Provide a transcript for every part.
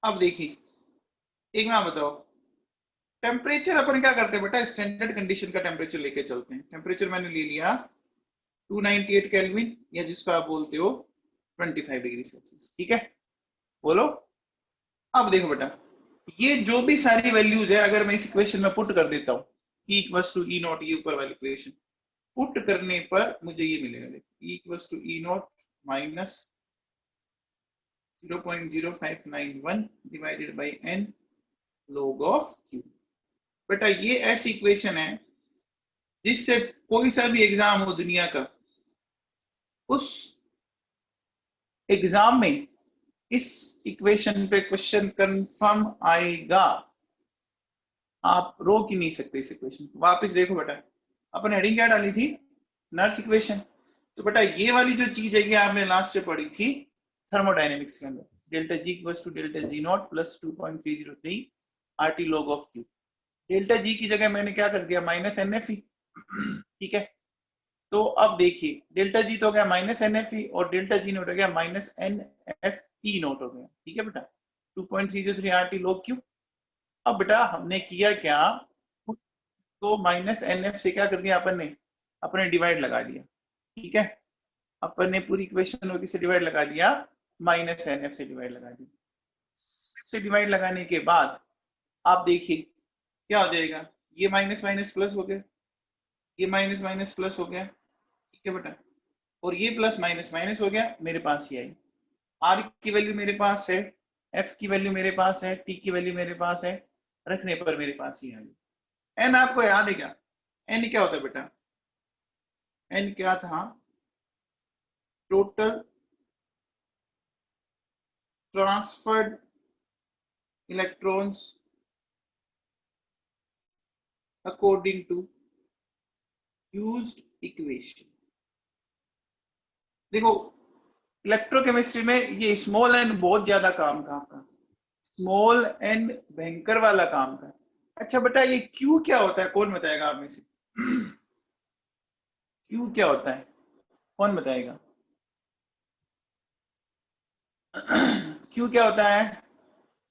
अब देखिए एक ना बताओ, टेम्परेचर अपन क्या करते हैं बेटा, स्टैंडर्ड कंडीशन का टेम्परेचर लेके चलते हैं। टेम्परेचर मैंने ले लिया 298 केल्विन, या जिसको आप बोलते हो 25 डिग्री सेल्सियस, ठीक है। बोलो। अब देखो बेटा, ये जो भी सारी वैल्यूज है अगर मैं इस इक्वेशन में पुट कर देता हूँ, E equals to E naught, ये ऊपर वाली इक्वेशन पुट करने पर मुझे ये मिलेगा, देखो E equals to E naught minus 0.0591 divided by n log of Q. बेटा ये ऐसी इक्वेशन है जिससे कोई सा भी एग्जाम हो दुनिया का, उस एग्जाम में इस इक्वेशन पे क्वेश्चन कंफर्म आएगा। आप रोक ही नहीं सकते इस इक्वेशन को। वापस देखो बेटा, अपन हेडिंग क्या डाली थी, नर्स इक्वेशन। तो बेटा ये वाली जो चीज है ये आपने लास्ट में पढ़ी थी थर्मोडायनेमिक्स के अंदर, delta G equals to delta G naught plus 2.303 RT log of Q. Delta G की जगह मैंने क्या कर दिया, माइनस एन एफ ई, ठीक है। तो अब देखिए डेल्टा जी तो हो गया माइनस एन एफ ई, और डेल्टा जी नोट हो गया minus n F E naught हो गया, ठीक है बेटा। 2.303 आरटी लॉग क्यू। अब बेटा हमने किया क्या, तो माइनस एन एफ से क्या कर दिया अपन ने, अपने डिवाइड लगा दिया, ठीक है। अपन ने पूरी इक्वेशन से डिवाइड लगा दिया, माइनस एन एफ से डिवाइड लगा दिया। से डिवाइड लगाने के बाद आप देखिए क्या हो जाएगा, ये माइनस माइनस प्लस हो गया, ये माइनस माइनस प्लस हो गया, ठीक है बेटा। और ये प्लस माइनस माइनस हो गया, मेरे पास ये आई। आर की वैल्यू मेरे पास है, एफ की वैल्यू मेरे पास है, टी की वैल्यू मेरे पास है, रखने पर मेरे पास ही आई। एन आपको याद है क्या, एन क्या होता है बेटा, एन क्या था, total transferred electrons according to used equation. देखो इलेक्ट्रोकेमिस्ट्री में ये स्मॉल एन बहुत ज्यादा काम का, आपका स्मॉल एन भयंकर वाला काम का। अच्छा बेटा ये क्यू क्या होता है, कौन बताएगा आप में से, क्यू क्या होता है, कौन बताएगा। क्यू क्या होता है,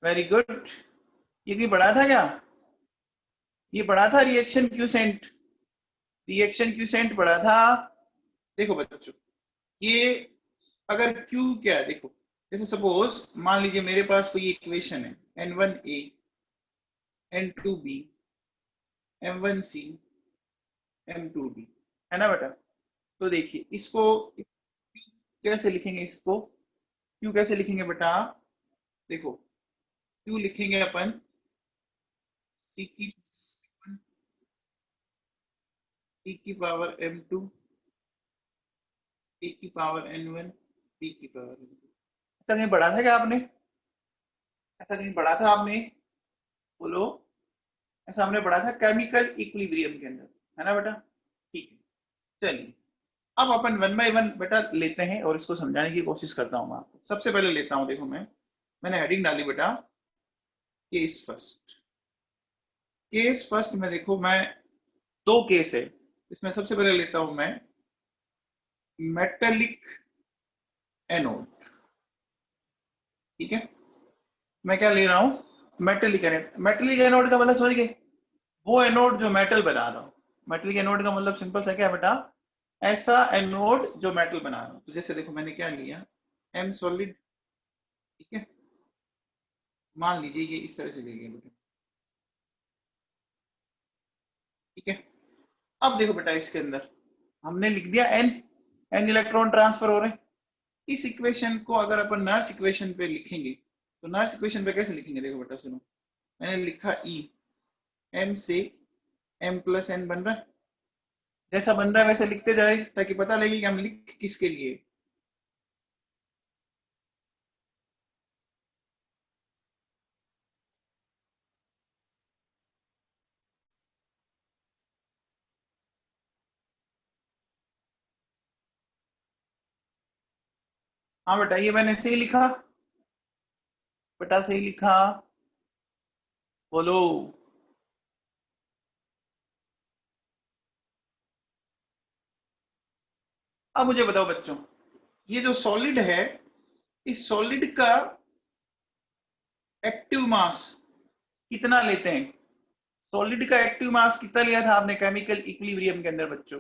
वेरी गुड। ये कहीं पढ़ा था क्या, ये पढ़ा था रिएक्शन क्यूसेंट, रिएक्शन क्यूसेंट पढ़ा था। देखो बच्चों, ये अगर Q क्या है, देखो जैसे सपोज मान लीजिए मेरे पास कोई इक्वेशन है N1A N2B M1C M2D, है ना बेटा। तो देखिए इसको कैसे लिखेंगे, इसको Q कैसे लिखेंगे बेटा, देखो Q लिखेंगे अपन C की पावर M2 A की पावर N1 B की पावर N2। ऐसा नहीं पढ़ा था क्या आपने, ऐसा नहीं पढ़ा था आपने, बोलो। ऐसा हमने पढ़ा था केमिकल इक्विलिब्रियम के अंदर, है ना बेटा, ठीक है। चलिए अब अपन वन बाय वन बेटा लेते हैं और इसको समझाने की कोशिश करता हूँ मैं आपको। सबसे पहले लेता हूँ, देखो मैंने हेडिंग डाली बेटा केस फर्स्ट। केस फर्स्ट में देखो मैं दो केस है, इसमें सबसे पहले लेता हूं मैं मेटेलिक एनोड, ठीक है। मैं क्या ले रहा हूं, मेटेलिक एनोड। मेटेलिक एनोड का मतलब समझ गए, वो एनोड जो मेटल बना रहा हूं। मेटेलिक एनोड का मतलब सिंपल सा क्या है बेटा, ऐसा एनोड जो मेटल बना रहा हूं। तो जैसे देखो मैंने क्या लिया, एम सॉलिड, ठीक है। मान लीजिए ये इस तरह से ले लिया बेटा, ठीक है। अब देखो बेटा इसके अंदर हमने लिख दिया एन, एन इलेक्ट्रॉन ट्रांसफर हो रहे हैं। इस इक्वेशन को अगर अपन नर्स इक्वेशन पे लिखेंगे, तो नर्स इक्वेशन पे कैसे लिखेंगे, देखो बेटा सुनो, मैंने लिखा ई, एम से एम प्लस एन बन रहा है, जैसा बन रहा है वैसे लिखते जाए ताकि पता लगे कि हम लिख किसके लिए। हाँ बेटा ये मैंने सही लिखा, बेटा सही लिखा, बोलो। अब मुझे बताओ बच्चों, ये जो सॉलिड है, इस सॉलिड का एक्टिव मास कितना लेते हैं? सॉलिड का एक्टिव मास कितना लिया था आपने केमिकल इक्विलिब्रियम के अंदर बच्चों?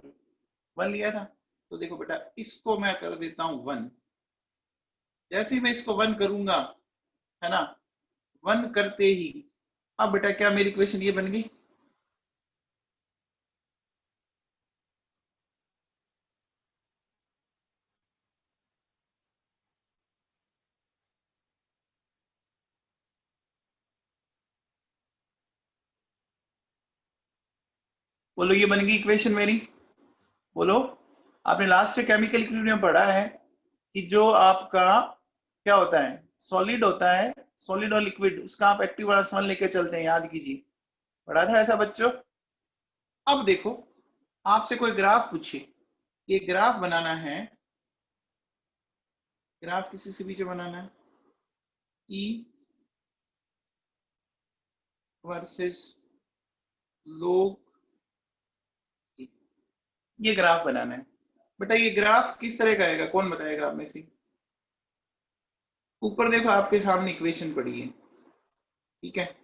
1 लिया था। तो देखो बेटा इसको मैं कर देता हूं 1। जैसे ही मैं इसको 1 करूंगा, है ना, 1 करते ही अब बेटा क्या मेरी इक्वेशन ये बन गई? बोलो ये बन गई इक्वेशन मेरी? बोलो। आपने लास्ट केमिकल इक्विलिब्रियम पढ़ा है कि जो आपका क्या होता है, सॉलिड होता है, सॉलिड और लिक्विड, उसका आप एक्टिव वाला समान लेके चलते हैं, याद कीजिए, पढ़ा था ऐसा बच्चों? अब देखो आपसे कोई ग्राफ पूछे, ये ग्राफ बनाना है, ग्राफ किसी से भी जो बनाना है, ई वर्सेस लोग, ये ग्राफ बनाना है। बेटा ये ग्राफ किस तरह का आएगा, कौन बताएगा आप में से? ऊपर देखो आपके सामने इक्वेशन पड़ी है, ठीक है,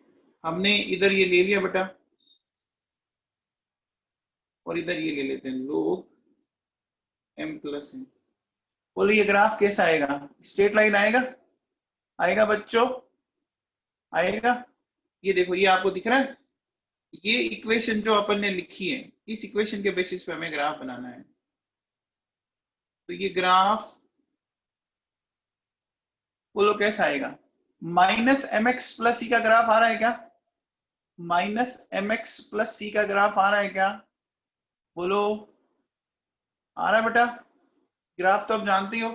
हमने इधर ये ले लिया बेटा, और इधर ये ले लेते हैं लोग m प्लस n। बोलो ये ग्राफ कैसा आएगा? स्ट्रेट लाइन आएगा? आएगा बच्चों? आएगा? ये देखो ये आपको दिख रहा है, ये इक्वेशन जो अपन ने लिखी है, इस इक्वेशन के बेसिस पे हमें ग्राफ बनाना है। तो ये ग्राफ बोलो कैसा आएगा? माइनस एम एक्स प्लस सी का ग्राफ आ रहा है क्या? माइनस एम एक्स प्लस सी का ग्राफ आ रहा है क्या? बोलो आ रहा है बेटा? ग्राफ तो आप जानते हो।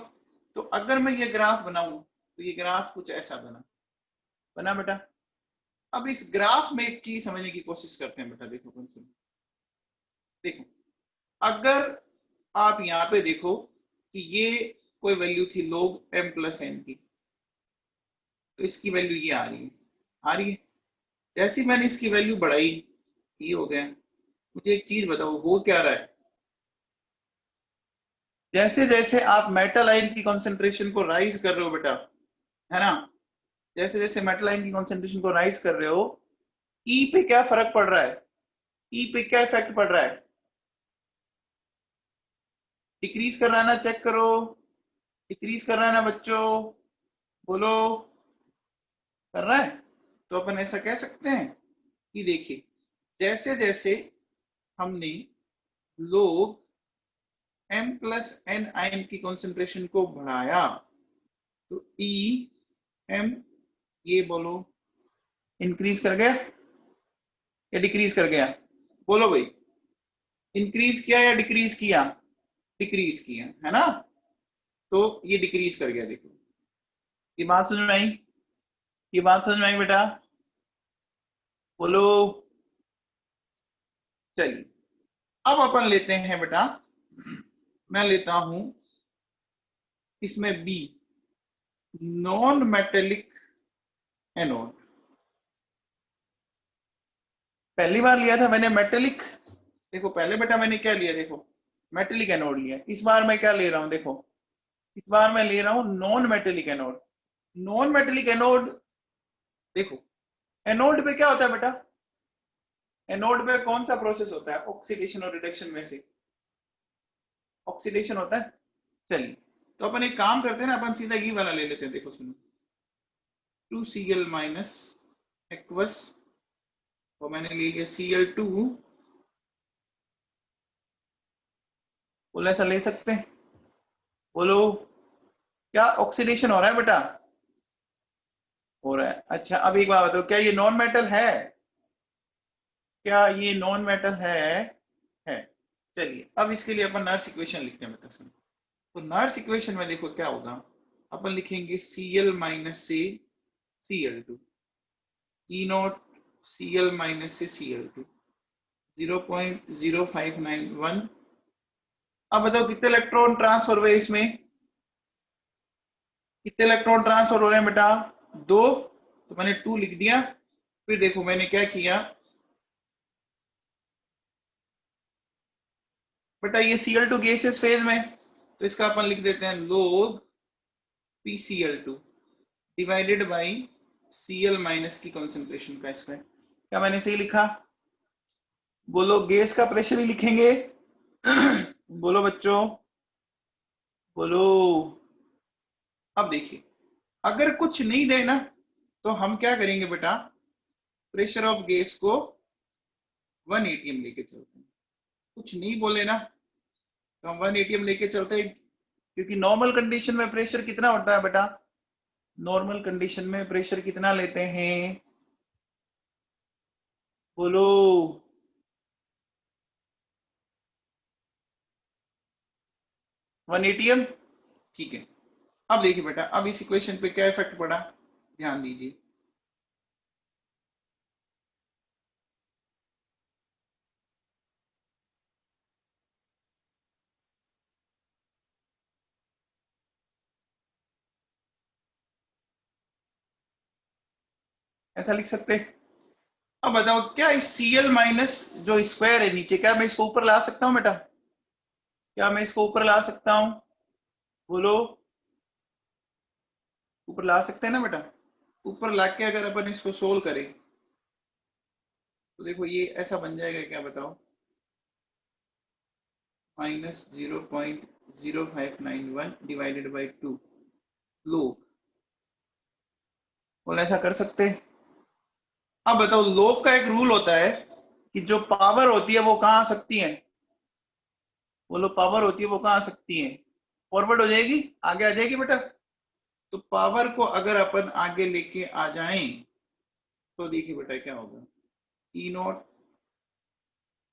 तो अगर मैं ये ग्राफ बनाऊं तो ये ग्राफ कुछ ऐसा बना, बना बेटा? अब इस ग्राफ में एक चीज समझने की कोशिश करते हैं बेटा, देखो कौन सुनो, देखो अगर आप यहाँ पे देखो कि ये कोई वैल्यू थी log m प्लस n की, तो इसकी वैल्यू ये आ रही है, आ रही है। जैसे ही मैंने इसकी वैल्यू बढ़ाई, ये हो गया। मुझे एक चीज बताओ हो क्या रहा है? जैसे जैसे आप मेटल आयन की कॉन्सेंट्रेशन को राइज कर रहे हो बेटा, है ना, जैसे जैसे मेटल आयन की कॉन्सेंट्रेशन को राइज कर रहे हो, ई पे क्या फर्क पड़ रहा है? ई पे क्या इफेक्ट पड़ रहा है? डिक्रीज कर रहा है ना? चेक करो, डिक्रीज कर रहा है ना बच्चों? बोलो कर रहा है? तो अपन ऐसा कह सकते हैं कि देखिए जैसे जैसे हमने लोग m प्लस एन आयन की कॉन्सेंट्रेशन को बढ़ाया, तो ई एम ये बोलो इंक्रीज कर गया या डिक्रीज कर गया? बोलो भाई, इंक्रीज किया या डिक्रीज किया? डिक्रीज किया, है ना? तो ये डिक्रीज कर गया। देखो ये बात समझ में आई? ये बात समझ में आई बेटा? बोलो। चलिए अब अपन लेते हैं बेटा, मैं लेता हूं इसमें बी, नॉन मेटेलिक एनोड। पहली बार लिया था मैंने मेटेलिक, देखो पहले बेटा मैंने क्या लिया, देखो मेटेलिक एनोड लिया। इस बार मैं क्या ले रहा हूं, देखो इस बार मैं ले रहा हूं non metallic anode. Non metallic anode, देखो एनोड पे क्या होता है बेटा? एनोड पे कौन सा प्रोसेस होता है ऑक्सीडेशन और रिडक्शन में से? ऑक्सीडेशन होता है। चलिए तो अपन एक काम करते हैं ना, अपन सीधा ये वाला ले लेते हैं। देखो सुनो, 2Cl माइनस एक्वस, तो मैंने ले लिया Cl2। बोलो ऐसा ले सकते हैं? बोलो क्या ऑक्सीडेशन हो रहा है बेटा? हो रहा है। अच्छा अब एक बात बताओ, क्या ये नॉन मेटल है? क्या ये नॉन मेटल है। चलिए अब इसके लिए अपन नर्स इक्वेशन लिखते हैं बेटा सुनो। तो नर्स इक्वेशन में देखो क्या होगा, अपन लिखेंगे Cl माइनस से Cl2, E not Cl minus से Cl2 0.0591। अब बताओ कितने इलेक्ट्रॉन ट्रांसफर हुए इसमें? कितने इलेक्ट्रॉन ट्रांसफर हो रहे हैं बेटा? 2। तो मैंने 2 लिख दिया। फिर देखो मैंने क्या किया बेटा, ये Cl2 गैसियस फेज में, तो इसका अपन लिख देते हैं log PCl2 divided by Cl minus की कॉन्सेंट्रेशन का स्क्वायर। क्या मैंने सही लिखा? बोलो गैस का प्रेशर ही लिखेंगे। बोलो बच्चों, बोलो। अब देखिए, अगर कुछ नहीं देना तो हम क्या करेंगे बेटा, प्रेशर ऑफ गैस को 1 atm लेके चलते हैं। कुछ नहीं बोले ना तो हम 1 atm लेके चलते हैं, क्योंकि नॉर्मल कंडीशन में प्रेशर कितना होता है बेटा? नॉर्मल कंडीशन में प्रेशर कितना लेते हैं? बोलो। 1 atm, ठीक है। अब देखिए बेटा, अब इस इक्वेशन पे क्या इफेक्ट पड़ा, ध्यान दीजिए। ऐसा लिख सकते हैं। अब बताओ, क्या इस Cl माइनस जो स्क्वायर है नीचे, क्या मैं इसको ऊपर ला सकता हूं बेटा? क्या मैं इसको ऊपर ला सकता हूं? बोलो। ऊपर ला सकते हैं ना बेटा? ऊपर लाके अगर अपन इसको सोल्व करें तो देखो ये ऐसा बन जाएगा, क्या बताओ, -0.0591 डिवाइडेड बाई 2 लोग। बोल ऐसा कर सकते हैं? अब बताओ, लोग का एक रूल होता है कि जो पावर होती है वो कहां आ सकती है? बोलो, पावर होती है वो कहां आ सकती है? फॉरवर्ड हो जाएगी, आगे आ जाएगी बेटा। तो पावर को अगर अपन आगे लेके आ जाएं तो देखिए बेटा क्या होगा, ई नॉट।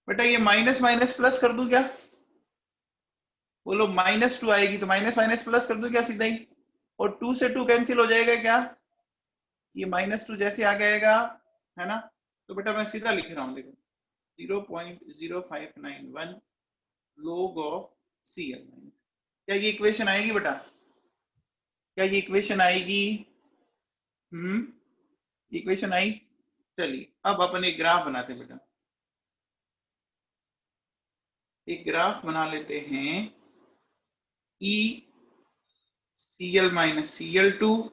बेटा ये माइनस माइनस प्लस कर दूं क्या? बोलो, -2 आएगी तो माइनस माइनस प्लस कर दूं क्या सीधा ही? और 2 से 2 कैंसिल हो जाएगा क्या? ये -2 जैसे आ जाएगा, है ना? तो बेटा मैं सीधा लिख रहा हूं, देखो 0.0591 log ऑफ Cl। क्या ये इक्वेशन आएगी बेटा? क्या ये इक्वेशन आएगी? इक्वेशन आई। चलिए अब अपन एक ग्राफ बनाते हैं बेटा। एक ग्राफ बना लेते हैं, ई Cl माइनस Cl2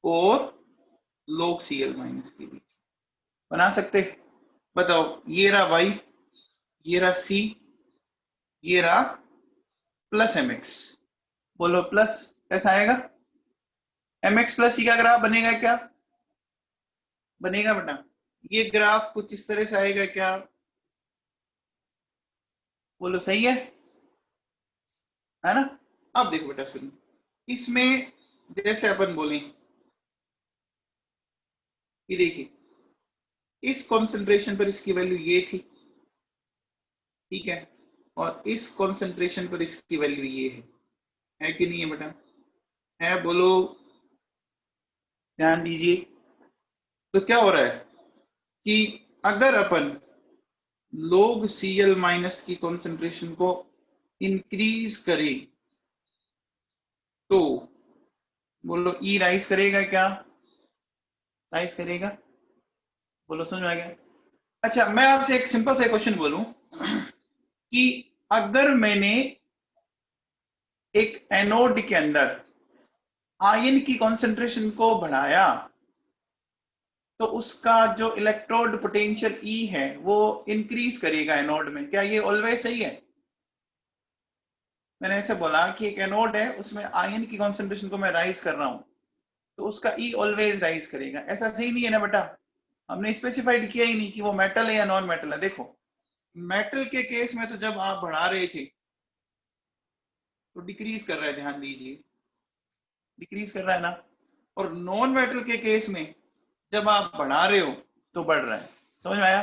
और log Cl माइनस के बीच बना सकते। बताओ, ये रहा y, ये रहा c, ये रहा प्लस mx। बोलो प्लस कैसा आएगा? mx प्लस c का ग्राफ बनेगा क्या? बनेगा बेटा। ये ग्राफ कुछ इस तरह से आएगा क्या? बोलो सही है ना? अब देखो बेटा, सुनो, इसमें जैसे अपन बोले कि देखिए, इस कॉन्सेंट्रेशन पर इसकी वैल्यू ये थी, ठीक है, और इस कॉन्सेंट्रेशन पर इसकी वैल्यू ये है कि नहीं है बेटा? है, बोलो, ध्यान दीजिए। तो क्या हो रहा है कि अगर अपन log Cl माइनस की कॉन्सेंट्रेशन को इंक्रीज करें तो बोलो ई राइज करेगा क्या? राइज करेगा। बोलो समझ में आ गया? अच्छा, मैं आपसे एक सिंपल सा क्वेश्चन बोलूं कि अगर मैंने एक एनोड के अंदर आयन की कॉन्सेंट्रेशन को बढ़ाया तो उसका जो इलेक्ट्रोड पोटेंशियल ई है वो इंक्रीज करेगा एनोड में, क्या ये ऑलवेज सही है? मैंने ऐसे बोला कि एक एनोड है, उसमें आयन की कॉन्सेंट्रेशन को मैं राइज कर रहा हूं तो उसका ई ऑलवेज राइज करेगा, ऐसा सही नहीं है ना बेटा? हमने स्पेसिफाइड किया ही नहीं कि वो मेटल है या नॉन मेटल है। देखो, मेटल के केस में तो जब आप बढ़ा रहे थे तो डिक्रीज कर रहा है, ध्यान दीजिए, डिक्रीज कर रहा है ना? और नॉन मेटल के केस में जब आप बढ़ा रहे हो तो बढ़ रहा है। समझ में आया?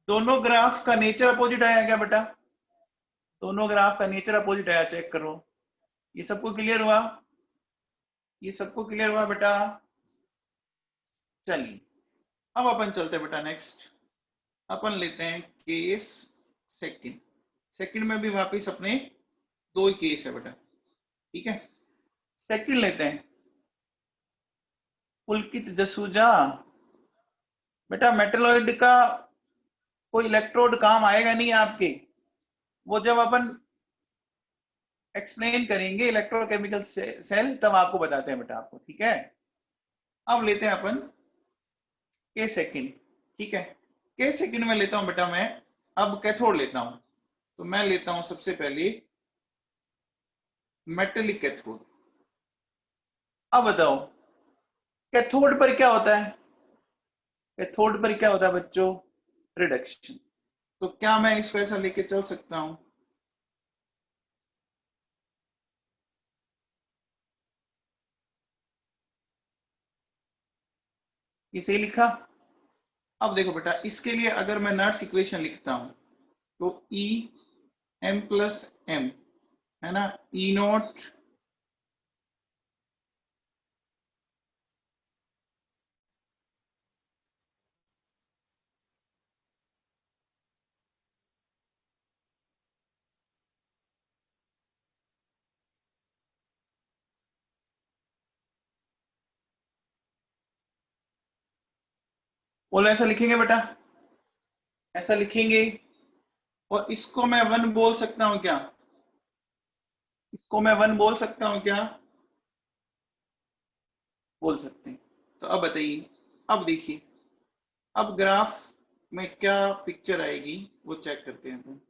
दोनों ग्राफ का नेचर अपोजिट आया क्या बेटा? दोनों ग्राफ का नेचर अपोजिट आया, चेक करो। ये सबको क्लियर हुआ? ये सबको क्लियर हुआ बेटा? चलिए अब अपन चलते हैं बेटा नेक्स्ट। अपन लेते हैं केस सेकंड। सेकंड में भी वापस अपने दो ही केस है बेटा, ठीक है। सेकंड लेते हैं, पुलकित जसूजा। बेटा मेटलॉइड का कोई इलेक्ट्रोड काम आएगा नहीं आपके, वो जब अपन एक्सप्लेन करेंगे इलेक्ट्रोकेमिकल सेल तब आपको बताते हैं बेटा आपको, ठीक है। अब लेते हैं अपन के सेकंड, ठीक है। के सेकंड में लेता हूं बेटा मैं, अब कैथोड लेता हूं, तो मैं लेता हूं सबसे पहले मेटेलिक कैथोड। अब बताओ कैथोड पर क्या होता है, कैथोड पर क्या होता है बच्चों, रिडक्शन। तो क्या मैं इसको ऐसा लेके चल सकता हूं, ये सही लिखा। अब देखो बेटा इसके लिए अगर मैं नर्स इक्वेशन लिखता हूं तो ई एम प्लस एम, है ना, ई नॉट बोलो, ऐसा लिखेंगे बेटा, ऐसा लिखेंगे। और इसको मैं वन बोल सकता हूं क्या, इसको मैं वन बोल सकता हूं क्या, बोल सकते हैं। तो अब बताइए, अब देखिए, अब ग्राफ में क्या पिक्चर आएगी वो चेक करते हैं।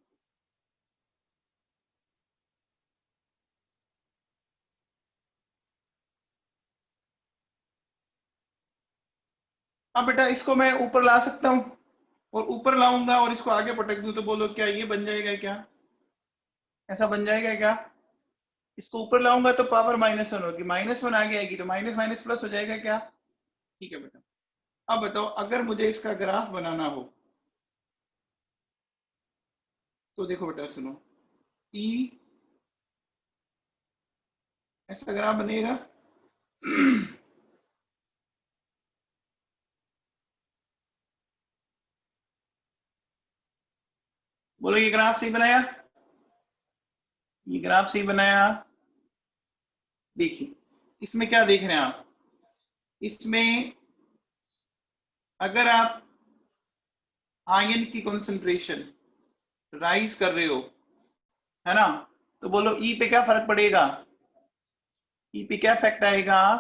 अब बेटा इसको मैं ऊपर ला सकता हूं, और ऊपर लाऊंगा और इसको आगे पटक दूं तो बोलो क्या ये बन जाएगा क्या, ऐसा बन जाएगा क्या। इसको ऊपर लाऊंगा तो पावर -1 होगी, -1 आगे आएगी तो माइनस माइनस प्लस हो जाएगा क्या। ठीक है बेटा। अब बताओ अगर मुझे इसका ग्राफ बनाना हो तो देखो बेटा सुनो, ई ऐसा ग्राफ बनेगा बोलो ये ग्राफ सही बनाया, ये ग्राफ सही बनाया। देखिए इसमें क्या देख रहे हैं आप, इसमें अगर आप आयन की कंसंट्रेशन राइज कर रहे हो, है ना, तो बोलो ई पे क्या फर्क पड़ेगा, ई पे क्या इफेक्ट आएगा,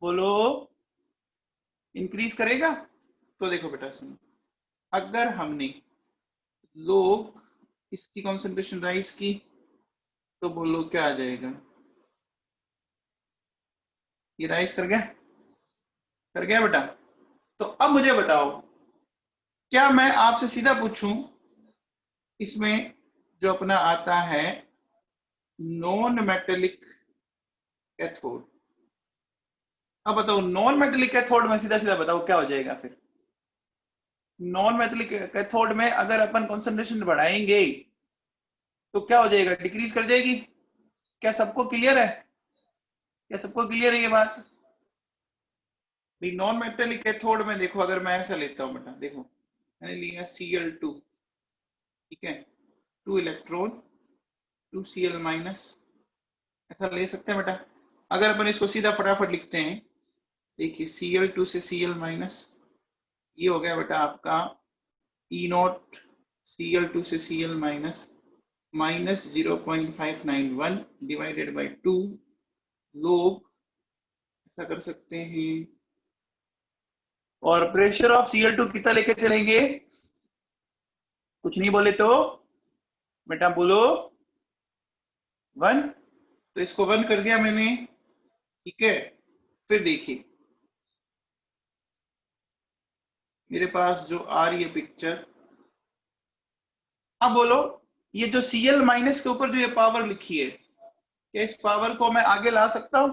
बोलो इंक्रीज करेगा। तो देखो बेटा सुनो, अगर हमने लोग इसकी कंसंट्रेशन राइज की तो बोलो क्या आ जाएगा, ये राइज कर गया बेटा। तो अब मुझे बताओ, क्या मैं आपसे सीधा पूछूं, इसमें जो अपना आता है नॉन मेटेलिक कैथोड, अब बताओ नॉन मेटेलिक कैथोड में सीधा सीधा बताओ क्या हो जाएगा फिर। नॉन मेटेलिक कैथोड में अगर अपन कंसंट्रेशन बढ़ाएंगे तो क्या हो जाएगा, डिक्रीज कर जाएगी। क्या सबको क्लियर है, क्या सबको क्लियर है ये बात। नॉन मेटेलिक कैथोड में देखो, अगर मैं ऐसा लेता हूं बेटा, देखो मैंने लिया Cl2, ठीक है, 2 इलेक्ट्रॉन 2 Cl माइनस, ऐसा ले सकते हैं बेटा। अगर अपन इसको सीधा फटाफट लिखते हैं, देखिए Cl2 से Cl माइनस, ये हो गया बेटा आपका E नॉट Cl2 से Cl माइनस -0.591 डिवाइडेड बाई 2 लोग, ऐसा कर सकते हैं। और प्रेशर ऑफ Cl2 कितना लेके चलेंगे, कुछ नहीं बोले तो बेटा बोलो 1, तो इसको 1 कर दिया मैंने, ठीक है। फिर देखिए मेरे पास जो आ रही है पिक्चर, अब बोलो ये जो Cl माइनस के ऊपर जो ये पावर लिखी है, क्या इस पावर को मैं आगे ला सकता हूं,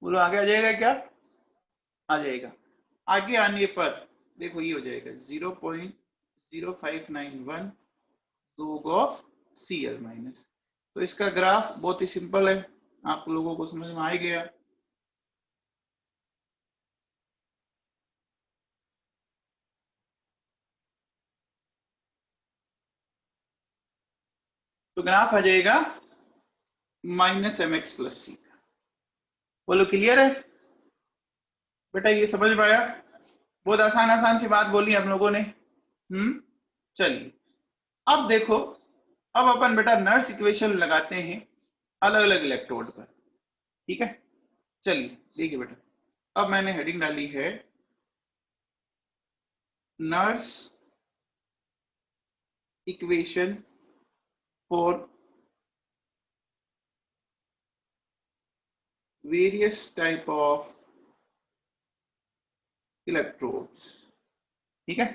बोलो आगे आ जाएगा क्या, आ जाएगा। आगे आने पर देखो ये हो जाएगा 0.0591 लोग ऑफ Cl माइनस। तो इसका ग्राफ बहुत ही सिंपल है, आप लोगों को समझ में आ गया। तो ग्राफ आ जाएगा -mx प्लस सी का। बोलो क्लियर है बेटा, ये समझ में आया, बहुत आसान आसान सी बात बोली हम लोगों ने। चलिए अब देखो, अब अपन बेटा नर्स इक्वेशन लगाते हैं अलग अलग इलेक्ट्रोड पर, ठीक है। चलिए देखिए बेटा, अब मैंने हेडिंग डाली है Nernst equation for various type of electrodes. ठीक है,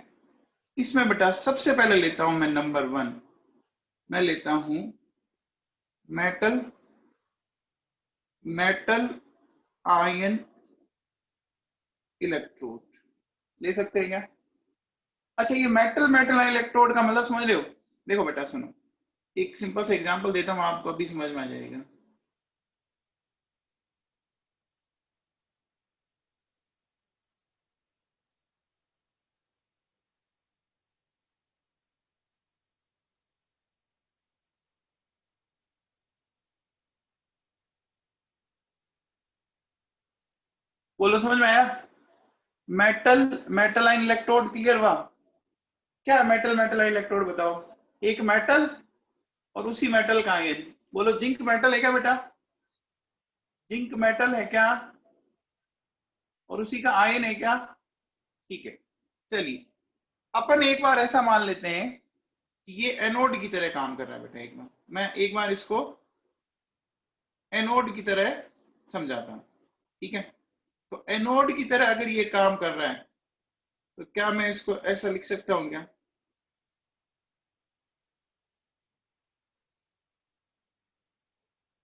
इसमें बेटा सबसे पहले लेता हूं मैं नंबर 1, मैं लेता हूं मेटल मेटल आयन इलेक्ट्रोड। ले सकते हैं क्या? अच्छा, ये मेटल मेटल आयन इलेक्ट्रोड का मतलब समझ रहे हो? देखो बेटा सुनो, एक सिंपल सा एग्जांपल देता हूं, आपको अभी समझ में आ जाएगा। बोलो, समझ में आया? Metal metal ion electrode, clear हुआ? क्या मेटल मेटल आयन इलेक्ट्रोड बताओ? एक मेटल और उसी मेटल का आयन। बोलो, जिंक मेटल है क्या बेटा? जिंक मेटल है क्या? और उसी का आयन है क्या? ठीक है, चलिए अपन एक बार ऐसा मान लेते हैं कि ये एनोड की तरह काम कर रहा है बेटा। मैं एक बार इसको एनोड की तरह समझाता हूं। ठीक है, तो एनोड की तरह अगर ये काम कर रहा है तो क्या मैं इसको ऐसा लिख सकता हूं क्या?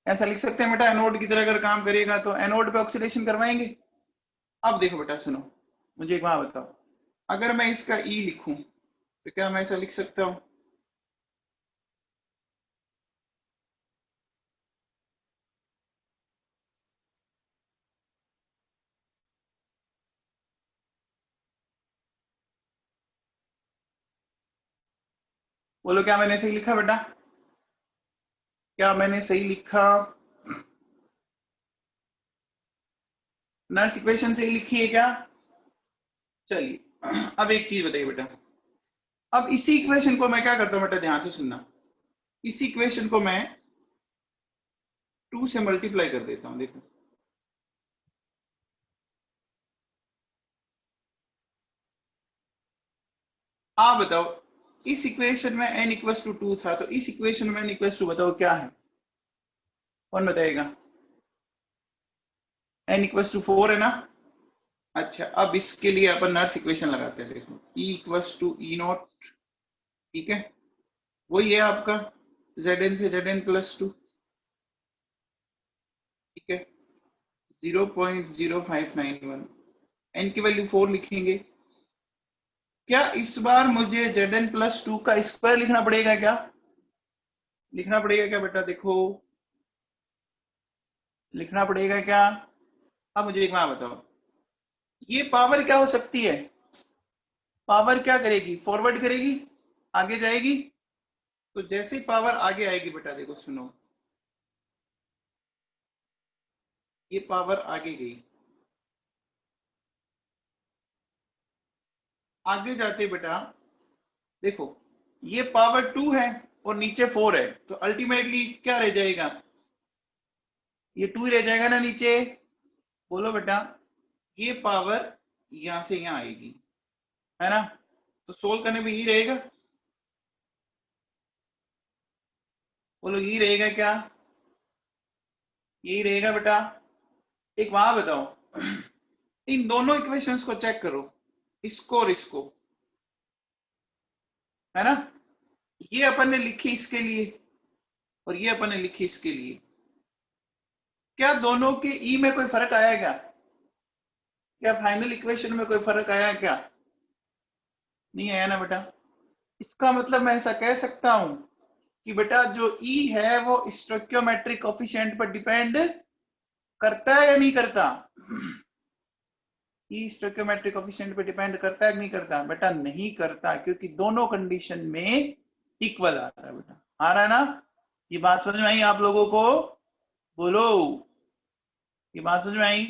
ऐसा लिख सकते हैं बेटा, एनोड की तरह अगर काम करेगा तो एनोड पे ऑक्सीडेशन करवाएंगे। अब देखो बेटा सुनो, मुझे एक बात बताओ, अगर मैं इसका ई लिखूं तो क्या मैं ऐसा लिख सकता हूं? बोलो, क्या मैंने सही लिखा बेटा? क्या मैंने सही लिखा? नर्स इक्वेशन सही लिखी है क्या? चलिए, अब एक चीज बताइए बेटा, अब इसी इक्वेशन को मैं क्या करता हूं बेटा, ध्यान से सुनना। इसी इक्वेशन को मैं 2 से मल्टीप्लाई कर देता हूं। देखो, आप बताओ, इस इक्वेशन में n इक्वल्स टू 2 था, तो इस इक्वेशन में n इक्वल्स टू बताओ क्या है? कौन बताएगा? n इक्वल्स टू 4 है ना? अच्छा, अब इसके लिए अपन नर्स इक्वेशन लगाते हैं। देखो, E equals to E naught, ठीक है, वही है आपका Zn से Zn प्लस 2, ठीक है, 0.0591, n की वैल्यू 4 लिखेंगे। क्या इस बार मुझे Zn प्लस 2 का स्क्वायर लिखना पड़ेगा क्या? लिखना पड़ेगा क्या बेटा? देखो, लिखना पड़ेगा क्या? अब मुझे एक बात बताओ, ये पावर क्या हो सकती है? पावर क्या करेगी? फॉरवर्ड करेगी, आगे जाएगी। तो जैसे ही पावर आगे आएगी बेटा, देखो सुनो, ये पावर आगे गई, आगे जाते बेटा देखो, ये पावर 2 है और नीचे 4 है, तो अल्टीमेटली क्या रह जाएगा? ये 2 ही रह जाएगा ना नीचे। बोलो बेटा, ये पावर यहां से यहां आएगी, है ना? तो सोल्व करने में यही रहेगा। बोलो, यही रहेगा क्या? यही रहेगा बेटा। एक वहां बताओ, इन दोनों इक्वेशंस को चेक करो, इसको और इसको, है ना? ये अपन ने लिखी इसके लिए और ये अपन ने लिखी इसके लिए। क्या दोनों के ई में कोई फर्क आया क्या? क्या फाइनल इक्वेशन में कोई फर्क आया क्या? नहीं आया ना बेटा। इसका मतलब मैं ऐसा कह सकता हूं कि बेटा जो ई है वो स्टोइकियोमेट्रिक कोफिशिएंट पर डिपेंड करता है या नहीं करता? ई स्टोइकियोमेट्रिक कोफिशिएंट पे डिपेंड करता है कि नहीं करता? बेटा नहीं करता, क्योंकि दोनों कंडीशन में इक्वल आ रहा है बेटा। आ रहा है ना? ये बात समझ में आई आप लोगों को? बोलो, ये बात समझ में आई?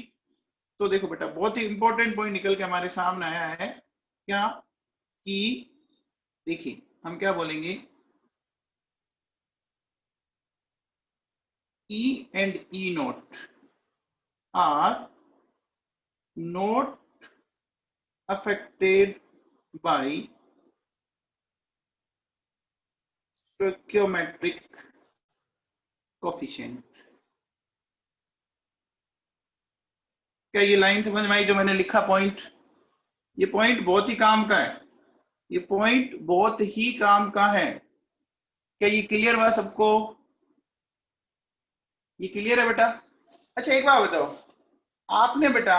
तो देखो बेटा, बहुत ही इंपॉर्टेंट पॉइंट निकल के हमारे सामने आया है। क्या? कि देखिए, हम क्या बोलेंगे, E and E naught are not affected by stoichiometric coefficient। क्या ये लाइन समझ में आई जो मैंने लिखा पॉइंट? ये पॉइंट बहुत ही काम का है, ये पॉइंट बहुत ही काम का है। क्या ये क्लियर हुआ सबको? ये क्लियर है बेटा? अच्छा एक बात बताओ, आपने बेटा,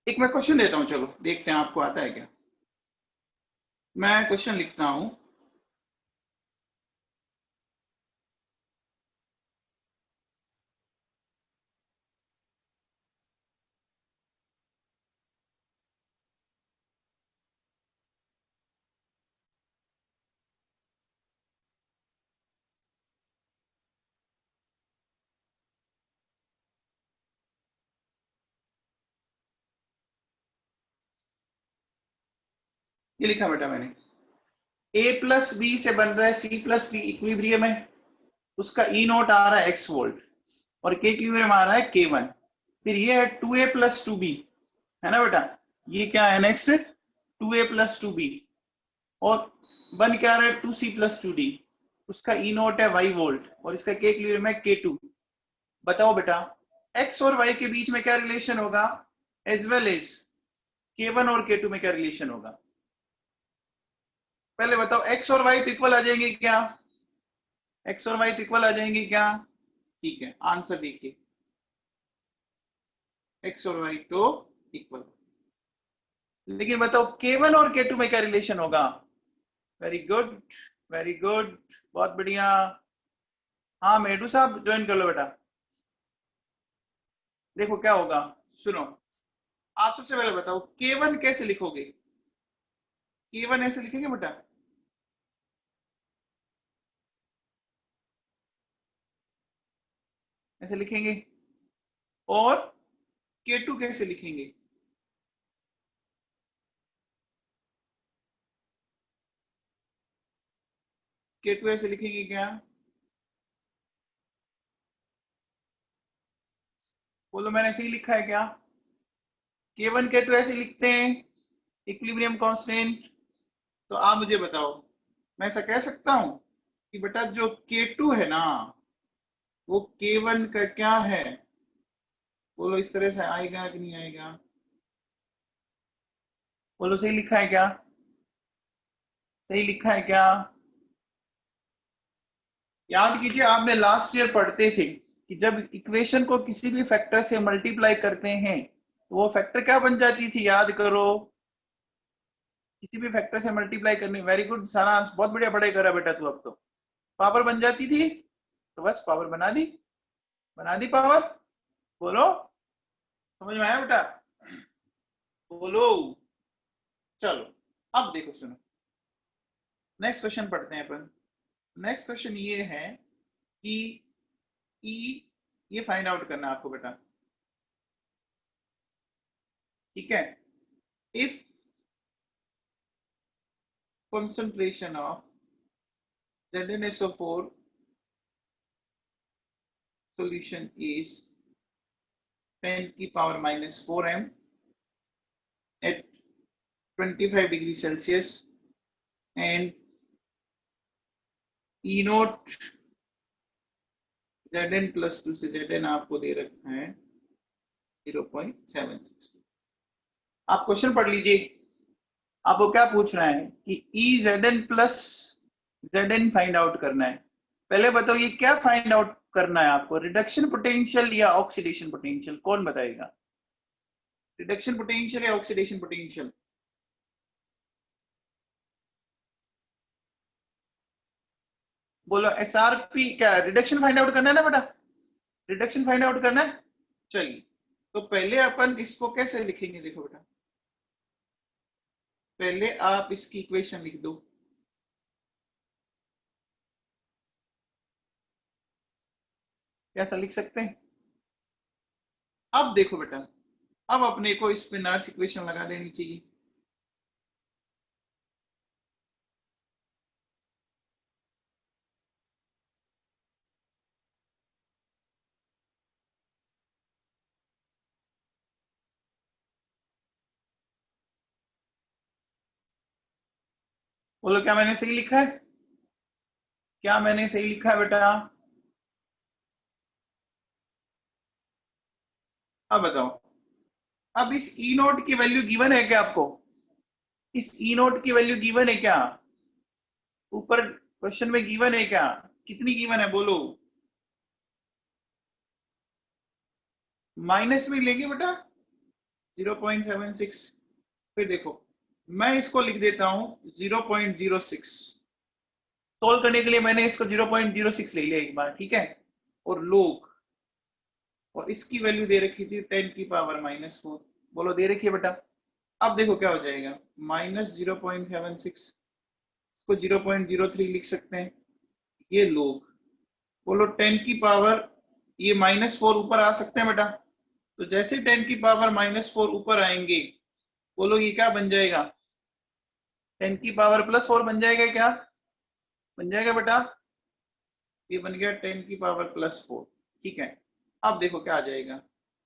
एक मैं क्वेश्चन देता हूं, चलो देखते हैं आपको आता है क्या। मैं क्वेश्चन लिखता हूं। ये लिखा बेटा मैंने, ए प्लस बी से बन रहा है सी प्लस बी, इक्विलिब्रियम है, उसका ई नोट आ रहा है एक्स वोल्ट और के इक्विलिब्रियम आ रहा है के वन। फिर ये है 2a प्लस 2b, है ना बेटा? ये क्या है नेक्स्ट? 2a प्लस 2b, और बन क्या रहा है 2c प्लस 2d, उसका ई नोट है y वोल्ट और इसका के इक्विलिब्रियम है k2। बताओ बेटा x और y के बीच में क्या रिलेशन होगा, एज वेल एज k1 और k2 में क्या रिलेशन होगा? पहले बताओ, x और y तो इक्वल आ जाएंगे क्या? x और y तो इक्वल आ जाएंगे क्या? ठीक है, आंसर देखिए, x और y तो इक्वल। लेकिन बताओ k1 और k2 में क्या रिलेशन होगा? वेरी गुड, वेरी गुड, बहुत बढ़िया। हाँ मेडू साहब ज्वाइन कर लो बेटा। देखो क्या होगा, सुनो, आप सबसे पहले बताओ k1 कैसे लिखोगे? k1 ऐसे लिखेंगे बेटा? ऐसे लिखेंगे। और k2 कैसे लिखेंगे? k2 ऐसे लिखेंगे क्या? बोलो, मैंने ऐसे ही लिखा है क्या? k1 k2 ऐसे लिखते हैं, इक्विलिब्रियम कांस्टेंट। तो आप मुझे बताओ, मैं ऐसा कह सकता हूं कि बेटा जो k2 है ना, वो k1 का क्या है? बोलो, इस तरह से आएगा कि नहीं आएगा? बोलो, सही लिखा है क्या? सही लिखा है क्या? याद कीजिए, आपने लास्ट ईयर पढ़ते थे कि जब इक्वेशन को किसी भी फैक्टर से मल्टीप्लाई करते हैं तो वो फैक्टर क्या बन जाती थी, याद करो। किसी भी फैक्टर से मल्टीप्लाई करने, वेरी गुड सारांश, बहुत बढ़िया पढ़ाई करा बेटा तू। अब तो पावर बन जाती थी, तो बस पावर बना दी, बना दी पावर। बोलो, समझ में आया बेटा? बोलो। चलो अब देखो, सुनो, नेक्स्ट क्वेश्चन पढ़ते हैं अपन। नेक्स्ट क्वेश्चन ये है कि ई, ये फाइंड आउट करना है आपको बेटा, ठीक है? If concentration of ZnSO4 solution is 10 की power minus 4m at 25 degree Celsius and E note Zn plus 2 से Zn आपको दे रखा है 0.76। आप क्वेश्चन पढ़ लीजिए, आपको क्या पूछ रहा है कि ई Zn plus Zn find out करना है। पहले बताओ ये क्या फाइंड आउट करना है आपको, रिडक्शन पोटेंशियल या ऑक्सीडेशन पोटेंशियल? कौन बताएगा? रिडक्शन पोटेंशियल या ऑक्सीडेशन पोटेंशियल? बोलो, एसआरपी क्या है? रिडक्शन फाइंड आउट करना है ना बेटा, रिडक्शन फाइंड आउट करना है। चलिए, तो पहले अपन इसको कैसे लिखेंगे, देखो बेटा, पहले आप इसकी इक्वेशन लिख दो। कैसा लिख सकते हैं? अब देखो बेटा, अब अपने को इस पे नर्स इक्वेशन लगा देनी चाहिए। बोलो क्या मैंने सही लिखा है? क्या मैंने सही लिखा है बेटा? अब बताओ। अब इस ई नोट की वैल्यू गिवन है क्या आपको? इस ई नोट की वैल्यू गिवन है क्या? ऊपर क्वेश्चन में गिवन है क्या? कितनी गिवन है बोलो? माइनस में लेंगे बेटा 0.76। फिर देखो मैं इसको लिख देता हूं 0.06। सोल्व करने के लिए मैंने इसको 0.06 ले लिया एक बार, ठीक है। और लोग, और इसकी वैल्यू दे रखी थी 10⁻⁻⁴। बोलो दे रखी है बेटा। अब देखो क्या हो जाएगा, -0.76 इसको 0.03 लिख सकते हैं। ये लोग, बोलो 10⁻, ये -4 ऊपर आ सकते हैं बेटा। तो जैसे 10⁻⁻4 ऊपर आएंगे, बोलो ये क्या बन जाएगा? 10⁻+4 बन जाएगा क्या? बन जाएगा बेटा। ये बन गया 10⁻+4, ठीक है। अब देखो क्या आ जाएगा,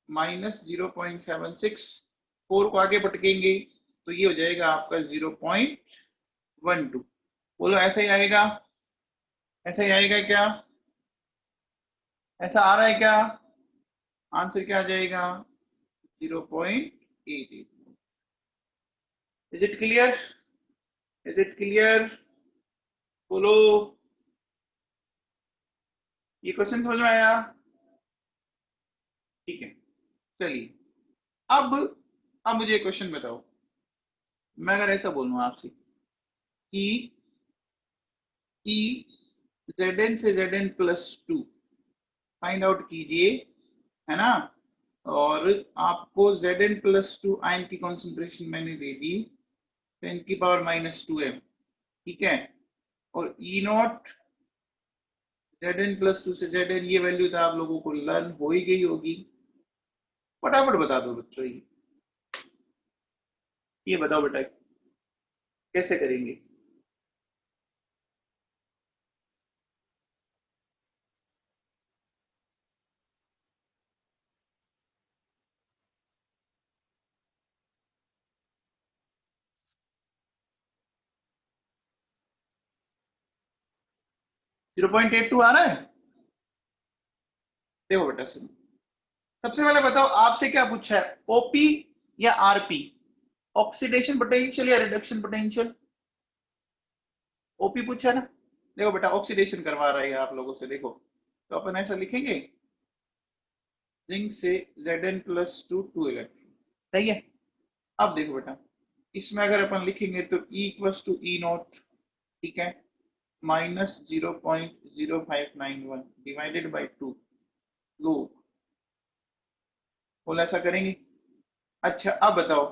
-0.76, 4 को आगे भटकेंगे तो ये हो जाएगा आपका 0.12। बोलो ऐसा ही आएगा? ऐसा ही आएगा क्या? ऐसा आ रहा है क्या? आंसर क्या आ जाएगा? 0.88। Is it clear? Is it clear? बोलो। ये क्वेश्चन समझ में आया? ठीक है, चलिए। अब मुझे क्वेश्चन बताओ। मैं अगर ऐसा बोलूं आपसे कि ई Zn से Zn+2 फाइंड आउट कीजिए, है ना। और आपको Zn+2 आयन की कॉन्सेंट्रेशन मैंने दे दी 10⁻⁻2m, ठीक है। और ई नॉट Zn+2 से Zn, ये वैल्यू तो आप लोगों को लर्न हो ही गई होगी। फटाफट बता दो बच्चों, ये बताओ बेटा कैसे करेंगे? जीरो 0.82 आ रहा है? देखो बेटा सुनो, सबसे पहले बताओ आपसे क्या पूछा है, ओपी या आरपी? ऑक्सीडेशन पोटेंशियल या रिडक्शन पोटेंशियल? ओपी पूछा है ना। देखो बेटा ऑक्सीडेशन करवा रहा है आप लोगों से, देखो तो अपन ऐसा लिखेंगे, जिंक से Zn+2 2 इलेक्ट्रॉन, सही है। अब देखो बेटा, इसमें अगर अपन लिखेंगे तो E=E0, ठीक है, -0.0591 डिवाइडेड बाई 2 लोग, बोला ऐसा करेंगे। अच्छा अब बताओ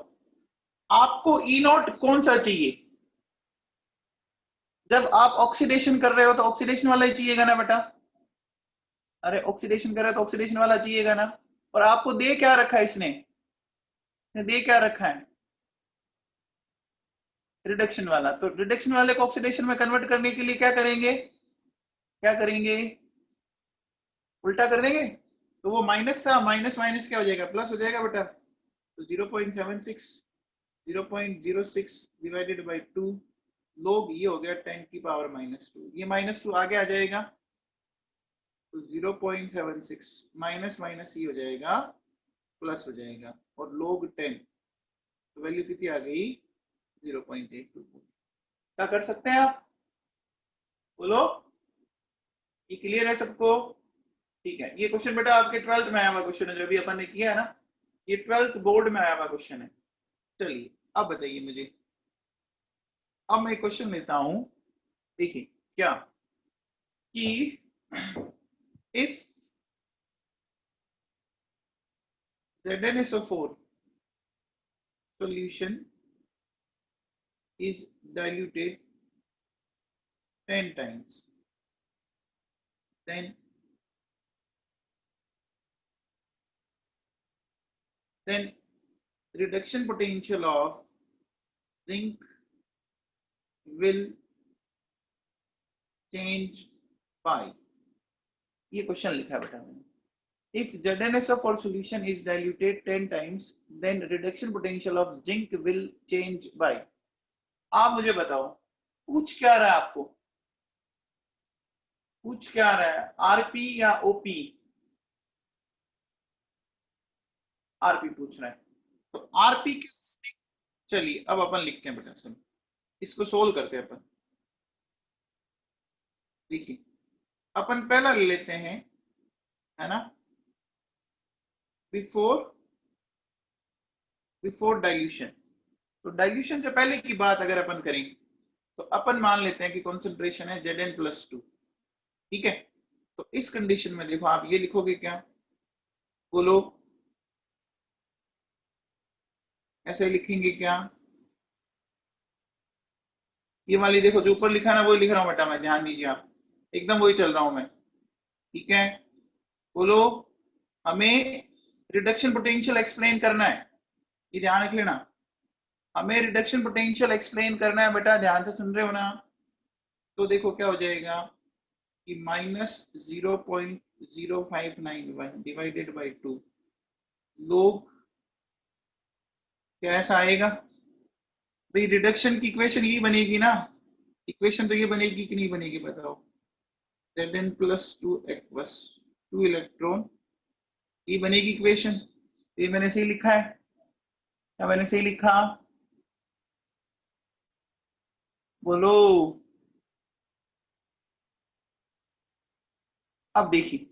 आपको E0 कौन सा चाहिए? जब आप ऑक्सीडेशन कर रहे हो तो ऑक्सीडेशन वाला ही चाहिएगा ना बेटा। अरे ऑक्सीडेशन कर रहे हो तो ऑक्सीडेशन वाला चाहिएगा ना। और आपको दे क्या रखा है इसने दे क्या रखा है? रिडक्शन वाला। तो रिडक्शन वाले को ऑक्सीडेशन में कन्वर्ट करने के लिए क्या करेंगे? क्या करेंगे? उल्टा कर देंगे। तो वो माइनस था, माइनस माइनस क्या हो जाएगा? प्लस हो जाएगा बेटा। तो 0.76 0.06 डिवाइडेड बाई 2 लोग, ये हो गया 10⁻⁻2। ये -2 आगे आ जाएगा तो 0.76 माइनस माइनस ये हो जाएगा प्लस हो जाएगा, और लोग 10, तो वैल्यू कितनी आ गई? 0.82। क्या कर सकते हैं आप? बोलो, ये क्लियर है सबको? ठीक है, ये क्वेश्चन बेटा आपके 12th में आया हुआ क्वेश्चन है, जो भी अपन ने किया है ना, ये 12th बोर्ड में आया हुआ क्वेश्चन है। चलिए अब बताइए मुझे, अब मैं क्वेश्चन लेता हूं, देखिए क्या कि if ZnSO4 solution is diluted 10 times, then reduction potential of zinc will change by, ये क्वेश्चन लिखा है बेटा मैंने। If ZnSO4 solution is diluted 10 times, then reduction potential of zinc will change by। आप मुझे बताओ पूछ क्या रहा है आपको, पूछ क्या रहा है, आरपी या ओपी? आरपी पूछ रहा है, तो आरपी किस, चलिए अब अपन लिखते हैं बेटा, सुनो इसको सोल्व करते हैं अपन। देखिए अपन पहला ले लेते हैं, है ना, बिफोर बिफोर डाइल्यूशन। तो डाइल्यूशन से पहले की बात अगर अपन करें तो अपन मान लेते हैं कि कॉन्सेंट्रेशन है Zn+2, ठीक है। तो इस कंडीशन में देखो आप ये लिखोगे क्या, बोलो, ऐसे लिखेंगे क्या, ये वाली देखो जो ऊपर लिखा ना वही लिख रहा हूं बेटा मैं, ध्यान दीजिए आप, एकदम वही चल रहा हूं मैं, ठीक है। बोलो, हमें रिडक्शन पोटेंशियल एक्सप्लेन करना है, ये ध्यान रख लेना, हमें रिडक्शन पोटेंशियल एक्सप्लेन करना है बेटा, ध्यान से सुन रहे हो ना। तो देखो क्या हो जाएगा कि -0.0591 डिवाइडेड बाई 2 लोग, क्या ऐसा आएगा भाई? रिडक्शन की इक्वेशन यही बनेगी ना, इक्वेशन तो ये बनेगी कि नहीं बनेगी बताओ, Zn+2 एक्वस 2 इलेक्ट्रॉन, ये बनेगी इक्वेशन। ये मैंने सही लिखा है, क्या मैंने सही लिखा, बोलो। अब देखिए,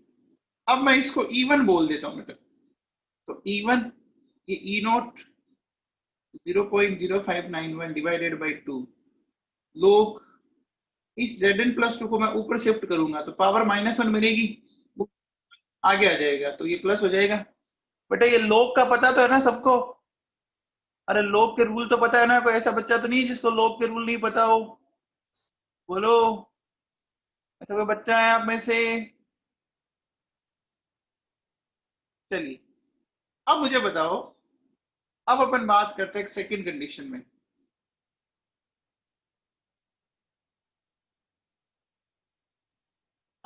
अब मैं इसको E1 बोल देता हूं बेटा, तो E1 ये E0 0.0591 डिवाइडेड बाई 2 लोग, इस Zn+2 को मैं ऊपर शिफ्ट करूंगा तो पावर -1 मिलेगी, वो आगे आ जाएगा तो ये प्लस हो जाएगा। बेटा ये लोग का पता तो है ना सबको, अरे लोग के रूल तो पता है ना, कोई ऐसा बच्चा तो नहीं है जिसको लोग के रूल नहीं पता हो, बोलो, ऐसा कोई बच्चा है आप में से? चलिए अब मुझे बताओ, अब अपन बात करते हैं सेकंड कंडीशन में,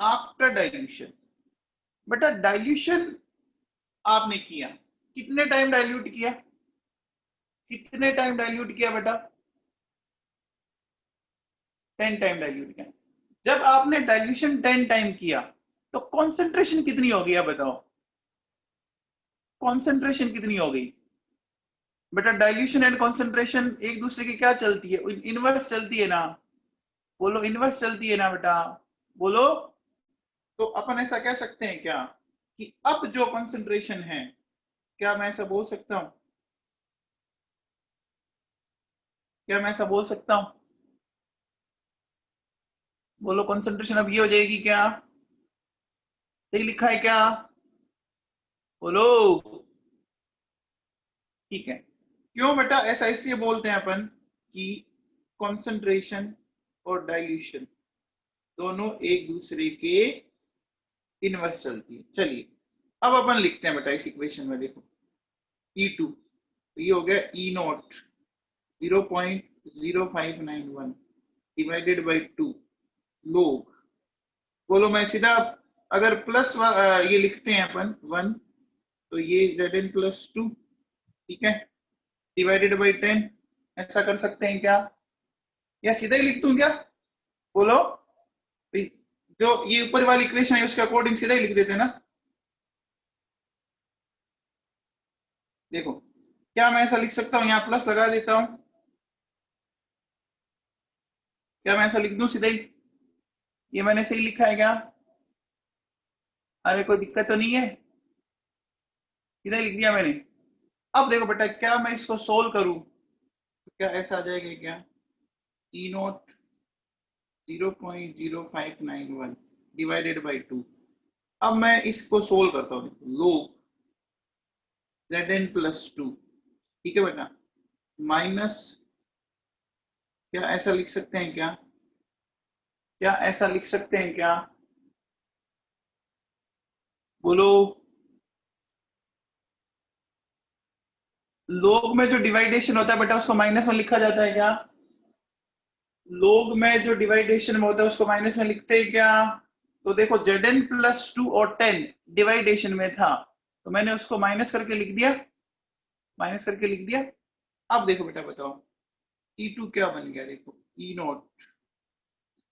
आफ्टर डाइल्यूशन। बेटा डाइल्यूशन आपने किया, कितने टाइम डाइल्यूट किया, कितने टाइम डाइल्यूट किया बेटा? 10 टाइम डाइल्यूट किया। जब आपने डाइल्यूशन 10 टाइम किया तो कॉन्सेंट्रेशन कितनी हो गई, बताओ कॉन्सेंट्रेशन कितनी हो गई? बेटा डाइल्यूशन एंड कॉन्सेंट्रेशन एक दूसरे की क्या चलती है, इनवर्स चलती है ना, बोलो इनवर्स चलती है ना बेटा, बोलो। तो अपन ऐसा कह सकते हैं क्या कि अब जो कॉन्सेंट्रेशन है, क्या मैं ऐसा बोल सकता हूं, क्या मैं ऐसा बोल सकता हूं, बोलो कॉन्सेंट्रेशन अब ये हो जाएगी क्या, सही लिखा है क्या, बोलो। ठीक है, क्यों बेटा ऐसा इसलिए बोलते हैं अपन कि कॉन्सेंट्रेशन और डाइल्यूशन दोनों एक दूसरे के इनवर्स चलती है। चलिए अब अपन लिखते हैं बेटा इस इक्वेशन में, देखो E2, तो ये हो गया E0 0.0591 डिवाइडेड बाई 2 लोग, बोलो मैं सीधा, अगर प्लस ये लिखते हैं अपन 1, तो ये Zn+2, ठीक है, डिवाइडेड बाई 10, ऐसा कर सकते हैं क्या, या सीधा ही लिख दूं क्या, बोलो। जो ये ऊपर वाली इक्वेशन है उसके अकॉर्डिंग सीधा ही लिख देते हैं ना, देखो क्या मैं ऐसा लिख सकता हूं, यहाँ प्लस लगा देता हूं, क्या मैं ऐसा लिख दूं सीधा ही, ये मैंने सही लिखा है क्या, अरे कोई दिक्कत तो नहीं है, सीधा ही लिख दिया मैंने। अब देखो बेटा क्या मैं इसको सोल्व करूं तो क्या ऐसा आ जाएगा क्या, E0 0.0591 डिवाइडेड बाई 2। अब मैं इसको सोल्व करता हूँ, लोग Zn+2, ठीक है बेटा, माइनस, क्या ऐसा लिख सकते हैं क्या, क्या ऐसा लिख सकते हैं क्या, बोलो। लोग में जो डिवाइडेशन होता है बेटा उसको माइनस में लिखा जाता है क्या, लोग में जो डिवाइडेशन में होता है उसको माइनस में लिखते हैं क्या। तो देखो Zn+2 और 10 डिवाइडेशन में था तो मैंने उसको माइनस करके लिख दिया, माइनस करके लिख दिया। अब देखो बेटा बताओ E2 क्या बन गया, देखो E0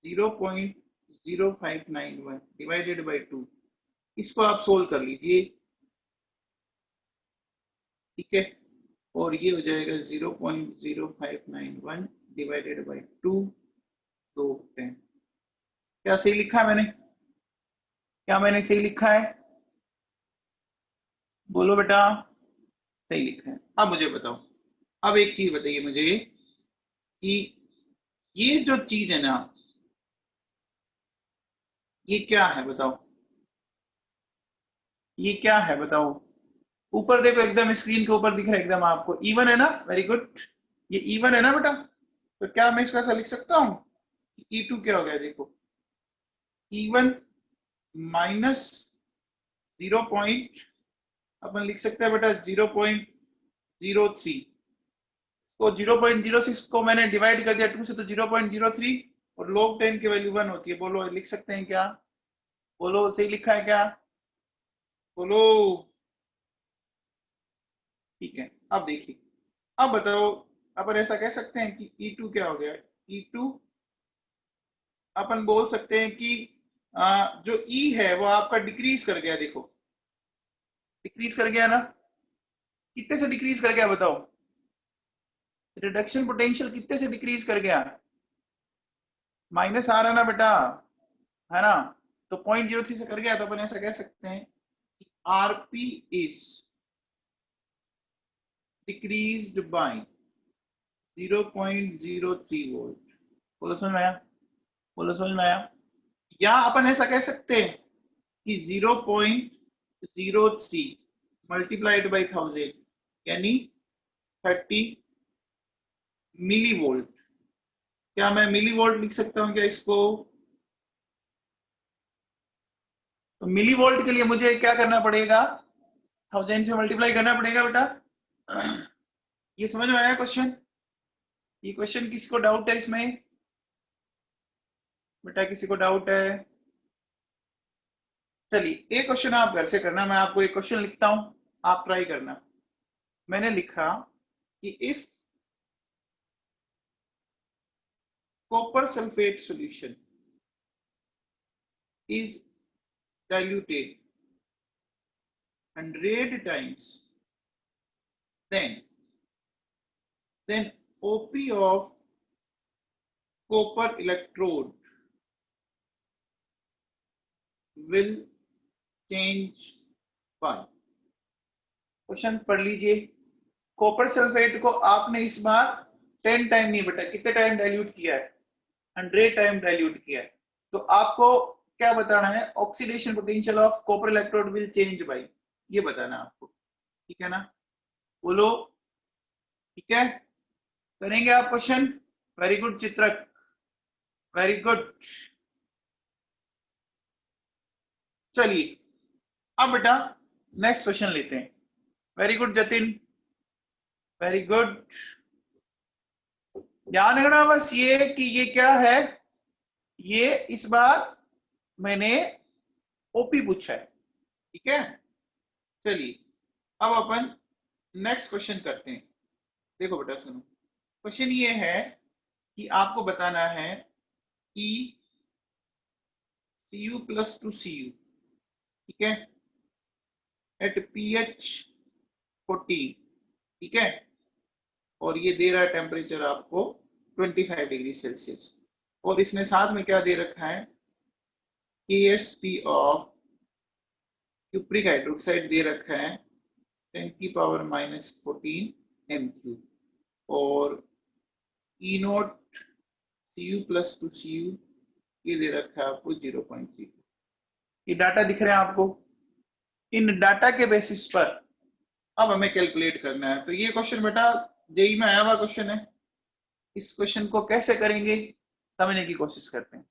0.0591 डिवाइडेड बाई 2, इसको आप सोल्व कर लीजिए, ठीक है, और ये हो जाएगा 0.0591 डिवाइडेड बाई 2, 210। क्या सही लिखा है मैंने? क्या मैंने सही लिखा है? बोलो बेटा, सही लिखा है। अब मुझे बताओ, अब एक चीज बताइए मुझे कि ये जो चीज है ना, ये क्या है बताओ? ये क्या है बताओ? ऊपर देखो, एकदम स्क्रीन के ऊपर दिख रहा है एकदम आपको, इवन है ना? वेरी गुड, ये इवन है ना बेटा? तो क्या मैं इसको ऐसा लिख सकता हूँ? E2 क्या हो गया देखो, इवन माइनस 0. अपन लिख सकते हैं बेटा 0.03, तो 0.06 को मैंने डिवाइड कर दिया 2 से, तो 0.03, और log 10 की वैल्यू 1 होती है। बोलो लिख सकते हैं क्या? बोलो सही लिखा है क्या? बोलो। ठीक है, अब देखिए, अब बताओ, अपन ऐसा कह सकते हैं कि E2 क्या हो गया? E2 अपन बोल सकते हैं कि जो E है वो आपका डिक्रीज कर गया, देखो डिक्रीज कर गया ना? कितने से डिक्रीज कर गया बताओ? रिडक्शन पोटेंशियल कितने से डिक्रीज कर गया? माइनस आ रहा ना बेटा, है ना? तो 0.03 से कर गया, तो अपन ऐसा कह सकते हैं कि RP is decreased bye 0.03 volt. बोलो समझ में आया? बोलो समझ में आया? या अपन ऐसा कह सकते हैं कि 0.03 मल्टीप्लाइड बाई 1000 यानी 30 मिली वोल्ट। क्या मैं मिली वोल्ट लिख सकता हूं क्या इसको? तो मिली वोल्ट के लिए मुझे क्या करना पड़ेगा? 1000 से मल्टीप्लाई करना पड़ेगा बेटा। ये समझ में आया क्वेश्चन? ये क्वेश्चन किसको डाउट है इसमें बेटा? किसी को डाउट है? चलिए एक क्वेश्चन आप घर से करना, मैं आपको एक क्वेश्चन लिखता हूं, आप ट्राई करना। मैंने लिखा कि if copper sulphate solution is diluted 100 times, then OP of copper electrode will change by। Question पढ़ लीजिए। कॉपर सल्फेट को आपने इस बार 10 टाइम नहीं बेटा, कितने टाइम डाइल्यूट किया है? 100 टाइम डाइल्यूट किया है। तो आपको क्या बताना है? Oxidation potential of copper electrode will change bye, ये बताना है आपको, ठीक है ना? बोलो ठीक है, करेंगे आप क्वेश्चन? वेरी गुड चित्रक, वेरी गुड। चलिए अब बेटा नेक्स्ट क्वेश्चन लेते हैं। Very good Jatin, very good. ध्यान रखना बस ये कि ये क्या है, ये इस बार मैंने ओपी पूछा है, ठीक है? चलिए अब अपन नेक्स्ट क्वेश्चन करते हैं। देखो बेटा सुनो, क्वेश्चन ये है कि आपको बताना है कि Cu प्लस टू Cu, ठीक है, एट pH 14, ठीक है, और ये दे रहा है टेम्परेचर आपको 25 डिग्री सेल्सियस, और इसने साथ में क्या दे रखा है? KSP ऑफ क्यूप्रिक हाइड्रोक्साइड दे रखा है 10⁻⁻14 m3, और E note Cu plus two Cu ये दे रखा है आपको 0.3। ये डाटा दिख रहे हैं आपको? इन डाटा के बेसिस पर अब हमें कैलकुलेट करना है। तो ये क्वेश्चन बेटा जेई में आया हुआ क्वेश्चन है। इस क्वेश्चन को कैसे करेंगे समझने की कोशिश करते हैं।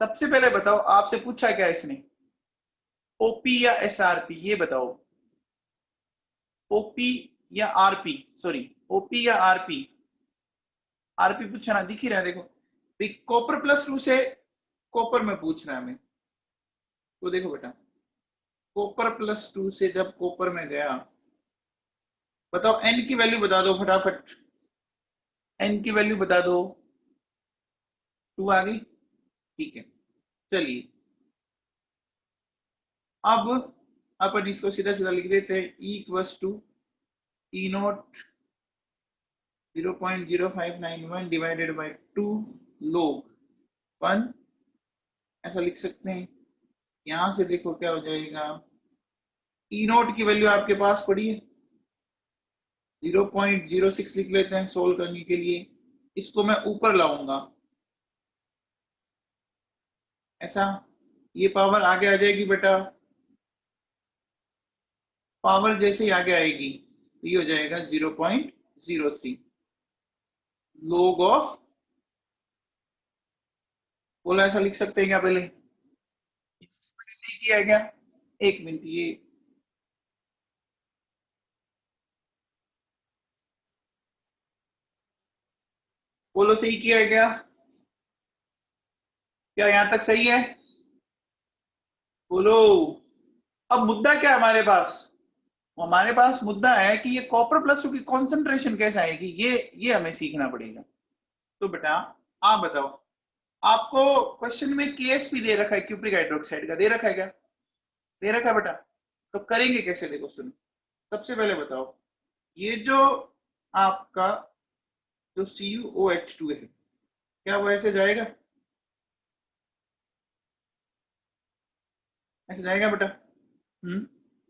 सबसे पहले बताओ, आपसे पूछा क्या इसने? ओपी या एसआरपी, ये बताओ। ओपी या आरपी, सॉरी ओपी या आरपी? आरपी पूछा ना, दिख ही रहा है देखो, कॉपर प्लस 2 से कॉपर में पूछ रहा है हमें। तो देखो बेटा, कॉपर प्लस 2 से जब कॉपर में गया, बताओ एन की वैल्यू बता दो फटाफट, एन की वैल्यू बता दो। 2 आ गई, ठीक है, चलिए अब अपन इसको सीधा सीधा लिख देते हैं, E equals to E naught 0.0591 divided by 2 log 1, ऐसा लिख सकते हैं। यहां से देखो क्या हो जाएगा, E नॉट की वैल्यू आपके पास पड़ी है 0.06 लिख लेते हैं सोल्व करने के लिए। इसको मैं ऊपर लाऊंगा, ऐसा, ये पावर आगे आ जाएगी बेटा। पावर जैसे ही आगे आएगी तो ये हो जाएगा 0.03 log ऑफ, बोला ऐसा लिख सकते हैं क्या पहले, इसी किया गया। एक मिनट, ये बोलो सही किया गया क्या, यहां तक सही है? बोलो। अब मुद्दा क्या है हमारे पास? हमारे पास मुद्दा है कि ये कॉपर प्लस 2 की कॉन्सेंट्रेशन कैसे आएगी, ये हमें सीखना पड़ेगा। तो बेटा आप बताओ, आपको क्वेश्चन में केएसपी दे रखा है, क्यूप्रिक हाइड्रोक्साइड का दे रखा है क्या? दे रखा है बेटा। तो करेंगे कैसे, देखो सुनो। सबसे पहले बताओ, ये जो आपका जो CuOH2 है, क्या वो ऐसे जाएगा? ऐसे जाएगा बेटा?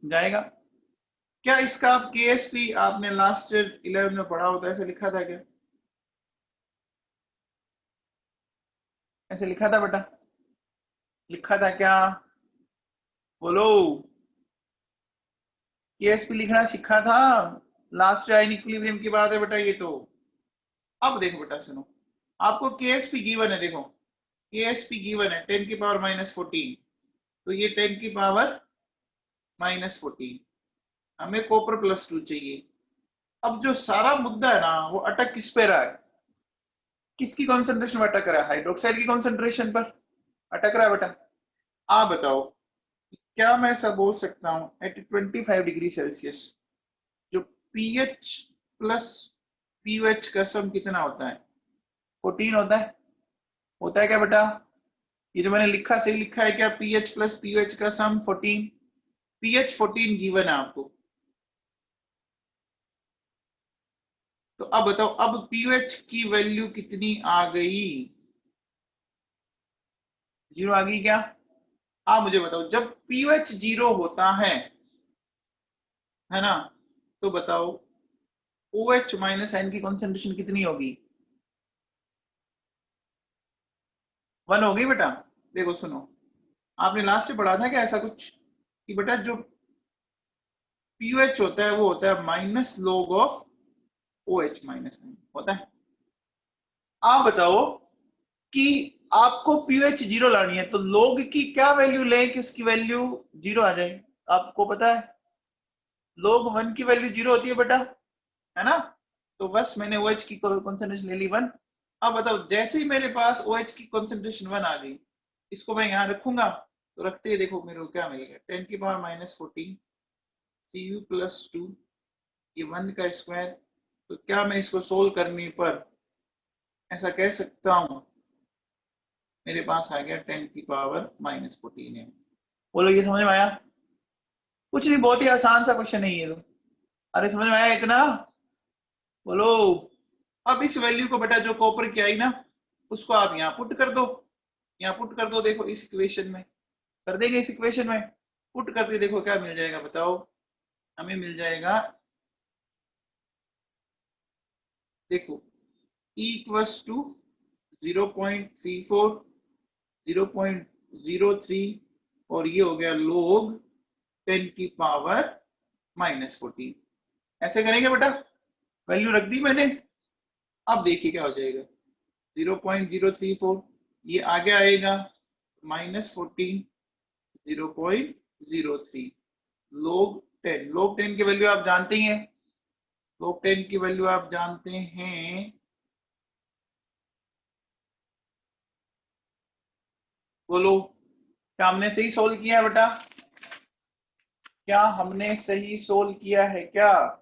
जाएगा। क्या इसका आप केएसपी आपने लास्ट 11 में पढ़ा होता है, ऐसे लिखा था क्या? ऐसे लिखा था बेटा? लिखा था क्या? बोलो। केएसपी लिखना सीखा था, लास्ट आयन इक्विलिब्रियम की बात है बेटा ये तो। अब देखो बेटा सुनो, आपको केएसपी गिवन है, देखो केएसपी गिवन है 10 की पावर -14, तो ये 10 की पावर -14, हमें कॉपर +2 चाहिए। अब जो सारा मुद्दा है ना, वो अटक किस पे रहा है? किसकी कॉन्सेंट्रेशन पर अटक रहा है? हाइड्रोक्साइड की कॉन्सेंट्रेशन पर अटक रहा है बेटा। आप बताओ, क्या मैं ऐसा बोल सकता हूं एट 25 डिग्री सेल्सियस जो पीएच प्लस पीओएच का सम कितना होता है? 14 होता है। होता है क्या बेटा? ये जो मैंने लिखा सही लिखा है क्या? पीएच प्लस पीओएच का सम 14, पीएच 14 गिवन है आपको। तो अब बताओ, अब पीओएच की वैल्यू कितनी आ गई? 0 आ गई क्या? आप मुझे बताओ, जब पीओएच 0 होता है ना, तो बताओ OH माइनस N की कॉन्सेंट्रेशन कितनी होगी? 1 होगी बेटा। देखो सुनो, आपने लास्ट में पढ़ा था क्या ऐसा कुछ, कि बेटा जो पीओएच होता है वो होता है minus log of OH minus N होता है। आप बताओ कि आपको पीओएच 0 लानी है, तो log की क्या वैल्यू लें कि उसकी वैल्यू 0 आ जाए? आपको पता है log 1 की वैल्यू 0 होती है बेटा, है ना? तो बस मैंने OH की कॉन्सेंट्रेशन ले ली 1। अब बताओ, जैसे ही मेरे पास OH की कॉन्सेंट्रेशन 1 आ गई, इसको मैं यहाँ रखूंगा, तो रखते ही देखो मेरे को क्या मिलेगा, 10 की पावर -14 Cu+2, ये 1 का स्क्वायर। तो क्या मैं इसको सोल्व करने पर ऐसा कह सकता हूँ, मेरे पास आ गया 10 की पावर -14 है। बोलो ये समझ में आया? कुछ नहीं, बहुत ही आसान सा क्वेश्चन है ये तो। अरे समझ में आया इतना? बोलो। अब इस वैल्यू को बेटा जो कॉपर की आई ना, उसको आप यहाँ पुट कर दो, यहाँ पुट कर दो, देखो इस इक्वेशन में कर देंगे, इस इक्वेशन में पुट करके देखो क्या मिल जाएगा, बताओ। हमें मिल जाएगा, देखो E इक्वल्स टू 0.34 0.03, और ये हो गया log 10 की पावर -14। ऐसे करेंगे बेटा, वैल्यू रख दी मैंने। अब देखिए क्या हो जाएगा, 0.034, ये आगे आएगा -14 0.03 log 10 की वैल्यू आप जानते ही हैं, log 10 की वैल्यू आप जानते हैं, बोलो। क्या हमने सही सोल्व किया है बेटा? क्या हमने सही सोल्व किया है क्या?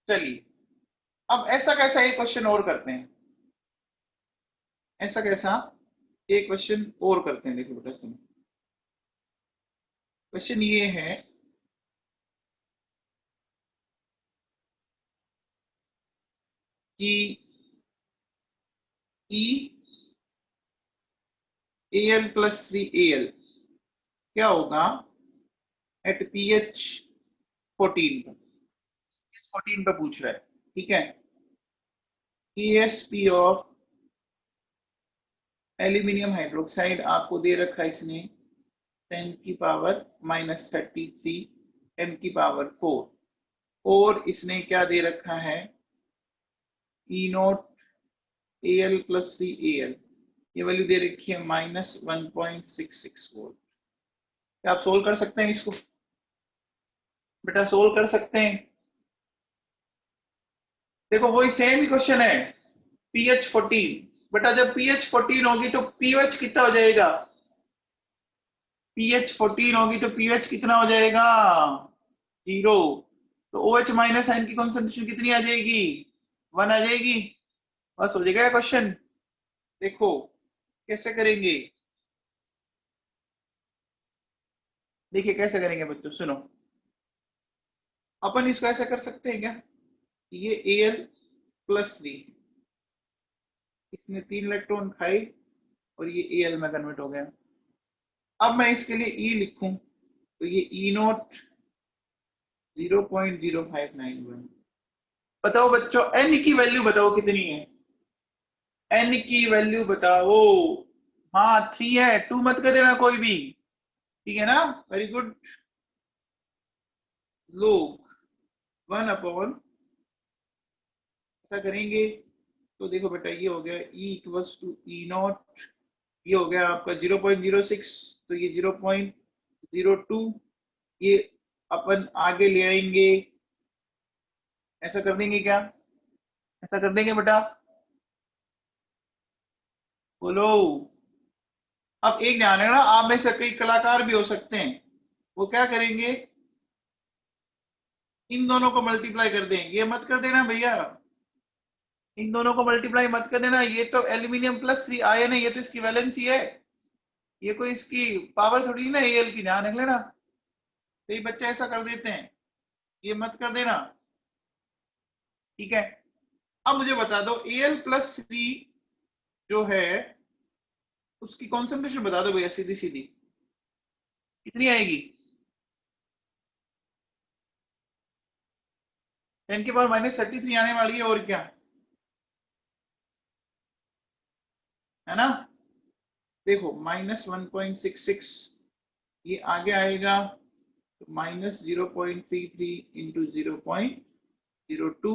चलिए अब ऐसा कैसा एक क्वेश्चन और करते हैं। ऐसा कैसा, एक क्वेश्चन और करते हैं। देखो बेटा सुनो, क्वेश्चन ये है कि ई AL + 3AL क्या होगा एट pH 14 पर, 14 पर पूछ रहा है, ठीक है। ESP ऑफ एल्यूमिनियम हाइड्रोक्साइड आपको दे रखा है इसने 10⁻³ M⁴ और इसने क्या दे रखा है E0 AL + 3AL, ये वैल्यू दे रखी है -1.66 वोल्ट। क्या आप सोल्व कर सकते हैं इसको बेटा, सोल्व कर सकते हैं? देखो वही सेम ही क्वेश्चन है, pH 14 बेटा, जब pH 14 होगी तो pH कितना हो जाएगा, pH 14 होगी तो pH कितना हो जाएगा 0, तो OH माइनस आयन की कॉन्सेंट्रेशन कितनी आ जाएगी 1 आ जाएगी, बस हो जाएगा क्वेश्चन। देखो कैसे करेंगे, देखिए कैसे करेंगे बच्चों, सुनो। अपन इसको ऐसा कर सकते हैं क्या, ये Al + 3, इसने 3 इलेक्ट्रॉन खाए और ये Al में कन्वर्ट हो गया। अब मैं इसके लिए E लिखूं तो ये E0 0.0591। बताओ बच्चों N की वैल्यू बताओ कितनी है, N की वैल्यू बताओ। हाँ 3 है, 2 मत कर देना कोई भी, ठीक है ना, वेरी गुड। लोग 1/, ऐसा करेंगे तो देखो बेटा ये हो गया E = E0, ये हो गया आपका 0.06, तो ये 0.02, ये अपन आगे ले आएंगे, ऐसा कर देंगे क्या, ऐसा कर देंगे बेटा, बोलो। अब एक ध्यान है ना, आप में से कई कलाकार भी हो सकते हैं, वो क्या करेंगे, इन दोनों को मल्टीप्लाई कर देंगे, ये मत कर देना भैया, इन दोनों को मल्टीप्लाई मत कर देना, ये तो एल्यूमिनियम + 3 आयन है, ये तो इसकी वैलेंसी है, ये कोई इसकी पावर थोड़ी ना Al की, ध्यान रख लेना। कई बच्चे ऐसा कर देते हैं, ये मत कर देना, ठीक है। अब मुझे बता दो Al + 3 जो है उसकी कॉन्सेंट्रेशन बता दो भैया, सीधी सीधी कितनी आएगी, 10⁻³ आने वाली है, और क्या है ना। देखो -1.66 ये आगे आएगा तो -0.33 × 0.02,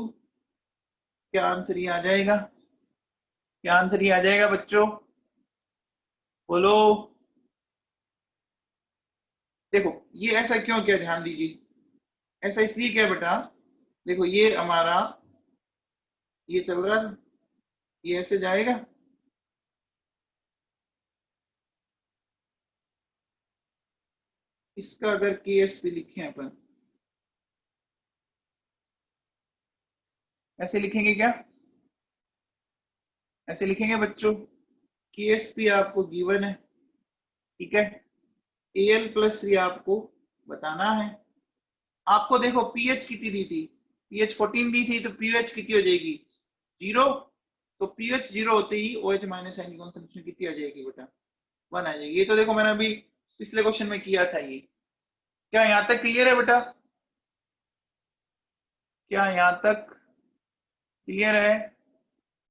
क्या आंसर ये आ जाएगा, क्या आंसर ये आ जाएगा बच्चों, बोलो। देखो ये ऐसा क्यों किया, ध्यान दीजिए, ऐसा इसलिए क्या बेटा, देखो ये हमारा ये चल रहा था, ये ऐसे जाएगा, इसका अगर KSP लिखें अपन, ऐसे लिखेंगे क्या, ऐसे लिखेंगे बच्चों, KSP आपको गिवन है, ठीक है, Al + 3 आपको बताना है। आपको देखो pH कितनी दी थी, pH 14 दी थी, तो pH कितनी हो जाएगी 0, तो pH 0 होते ही OH माइनस आयन की कॉन्सेंट्रेशन कितनी आ जाएगी बेटा 1 आ जाएगी। ये तो देखो मैंने अभी पिछले क्वेश्चन में किया था ये। क्या यहां तक क्लियर है बेटा, क्या यहां तक क्लियर है?